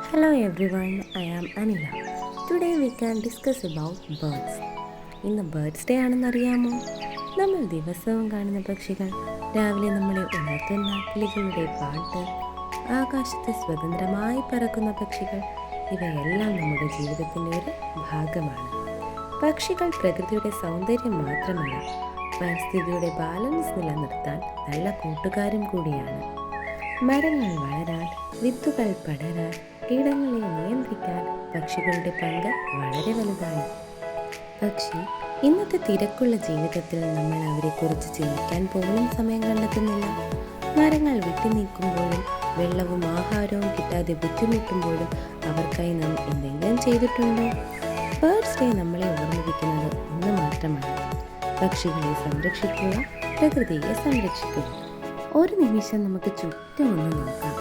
Hello everyone, I am Anila. Today we can discuss about birds. ഇന്ന് birds day ആണെന്നറിയാമോ? നമ്മൾ ദിവസവും കാണുന്ന പക്ഷികൾ, രാവിലെ നമ്മളെ ഉണർത്തുന്ന കിളികളുടെ പാട്ട്, ആകാശത്ത് സ്വതന്ത്രമായി പറക്കുന്ന പക്ഷികൾ, ഇവയെല്ലാം നമ്മുടെ ജീവിതത്തിൻ്റെ ഒരു ഭാഗമാണ്. പക്ഷികൾ പ്രകൃതിയുടെ സൗന്ദര്യം മാത്രമല്ല, പരിസ്ഥിതിയുടെ ബാലൻസ് നിലനിർത്താൻ നല്ല കൂട്ടുകാരും കൂടിയാണ്. മരങ്ങൾ വളരാൻ, വിത്തുകൾ പടരാൻ, കീടങ്ങളെ നിയന്ത്രിക്കാൻ പക്ഷികളുടെ പങ്ക് വളരെ വലുതാണ്. പക്ഷേ ഇന്നത്തെ തിരക്കുള്ള ജീവിതത്തിൽ നമ്മൾ അവരെക്കുറിച്ച് ചിന്തിക്കാൻ പോലും സമയം കണ്ടെത്തുന്നില്ല. മരങ്ങൾ വെട്ടിനീക്കുമ്പോഴും വെള്ളവും ആഹാരവും കിട്ടാതെ ബുദ്ധിമുട്ടുമ്പോഴും അവർക്കായി നാം എന്തെങ്കിലും ചെയ്തിട്ടുണ്ടോ? ബേർഡ്സ് ഡേ നമ്മളെ ഓർമ്മിപ്പിക്കുന്നത് ഒന്ന് മാത്രമാണ്: പക്ഷികളെ സംരക്ഷിക്കുക, പ്രകൃതിയെ സംരക്ഷിക്കുക. ഒരു നിമിഷം നമുക്ക് ചുറ്റും ഒന്ന് നോക്കാം.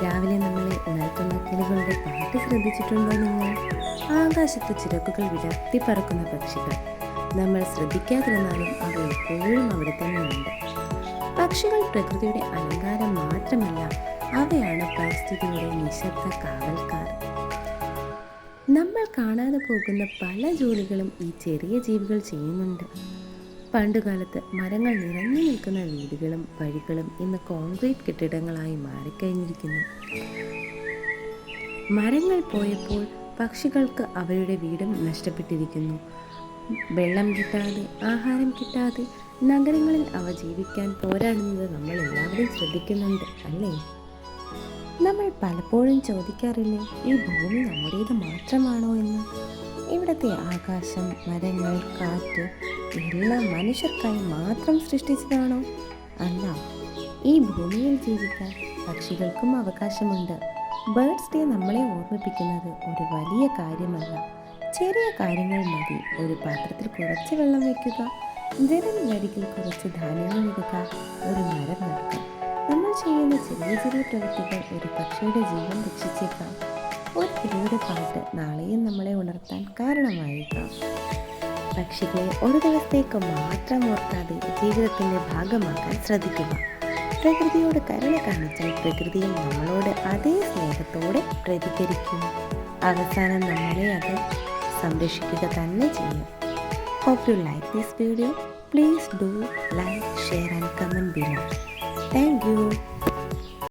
രാവിലെ നമ്മളെ ഉണർത്തുന്ന കിളികളുടെ പാട്ട് ശ്രദ്ധിച്ചിട്ടുണ്ടോ നിങ്ങൾ? ആകാശത്ത് ചിറകുകൾ വിടർത്തി പറക്കുന്ന പക്ഷികൾ. നമ്മൾ ശ്രദ്ധിക്കാതിരുന്നാലും അവ എപ്പോഴും അവിടെ തന്നെയുണ്ട്. പക്ഷികൾ പ്രകൃതിയുടെ അലങ്കാരം മാത്രമല്ല, അവയാണ് പരിസ്ഥിതിയുടെ നിശബ്ദ കാവൽക്കാർ. നമ്മൾ കാണാതെ പോകുന്ന പല ജോലികളും ഈ ചെറിയ ജീവികൾ ചെയ്യുന്നുണ്ട്. പണ്ടുകാലത്ത് മരങ്ങൾ നിറഞ്ഞു നിൽക്കുന്ന വീടുകളും വഴികളും ഇന്ന് കോൺക്രീറ്റ് കെട്ടിടങ്ങളായി മാറിക്കഴിഞ്ഞിരിക്കുന്നു. മരങ്ങൾ പോയപ്പോൾ പക്ഷികൾക്ക് അവരുടെ വീടും നഷ്ടപ്പെട്ടിരിക്കുന്നു. വെള്ളം കിട്ടാതെ, ആഹാരം കിട്ടാതെ നഗരങ്ങളിൽ അവ ജീവിക്കാൻ പോരാടുന്നത് നമ്മൾ എല്ലാവരും ശ്രദ്ധിക്കുന്നുണ്ട്, അല്ലേ? നമ്മൾ പലപ്പോഴും ചോദിക്കാറില്ലേ, ഈ ഭൂമി നമ്മുടേത് മാത്രമാണോ എന്ന്? ഇവിടുത്തെ ആകാശം, മരങ്ങൾ, കാറ്റ് എല്ലാം മനുഷ്യർക്കായി മാത്രം സൃഷ്ടിച്ചതാണോ? അല്ല. ഈ ഭൂമിയിൽ ജീവിക്കാൻ പക്ഷികൾക്കും അവകാശമുണ്ട്. ബേർഡ്സ് ഡേ നമ്മളെ ഓർമ്മിപ്പിക്കുന്നത് ഒരു വലിയ കാര്യമല്ല, ചെറിയ കാര്യങ്ങൾ മതി. ഒരു പാത്രത്തിൽ കുറച്ച് വെള്ളം വയ്ക്കുക, ജലനിലടിയിൽ കുറച്ച് ധാന്യങ്ങൾ ഇടുക, ഒരു മരം നടുക. നമ്മൾ ചെയ്യുന്ന ചെറിയ ചെറിയ പ്രവൃത്തികൾ ഒരു പക്ഷിയുടെ ജീവൻ രക്ഷിച്ചേക്കാം. ഒരു കിളിയുടെ പാട്ട് നാളെയും നമ്മളെ ഉണർത്താൻ കാരണമായേക്കാം. പക്ഷികളെ ഒരു ദിവസത്തേക്ക് മാത്രം ഓർക്കാതെ ജീവിതത്തിൻ്റെ ഭാഗമാക്കാൻ ശ്രദ്ധിക്കുക. പ്രകൃതിയോട് കരുണ കാണിച്ചാൽ പ്രകൃതിയും നമ്മളോട് അതേ സ്നേഹത്തോടെ പ്രതികരിക്കും. അവസാനം നമ്മളെ അത് സംരക്ഷിക്കുക തന്നെ ചെയ്യും. Hope you like this video. Please do like, share and comment below. Thank you.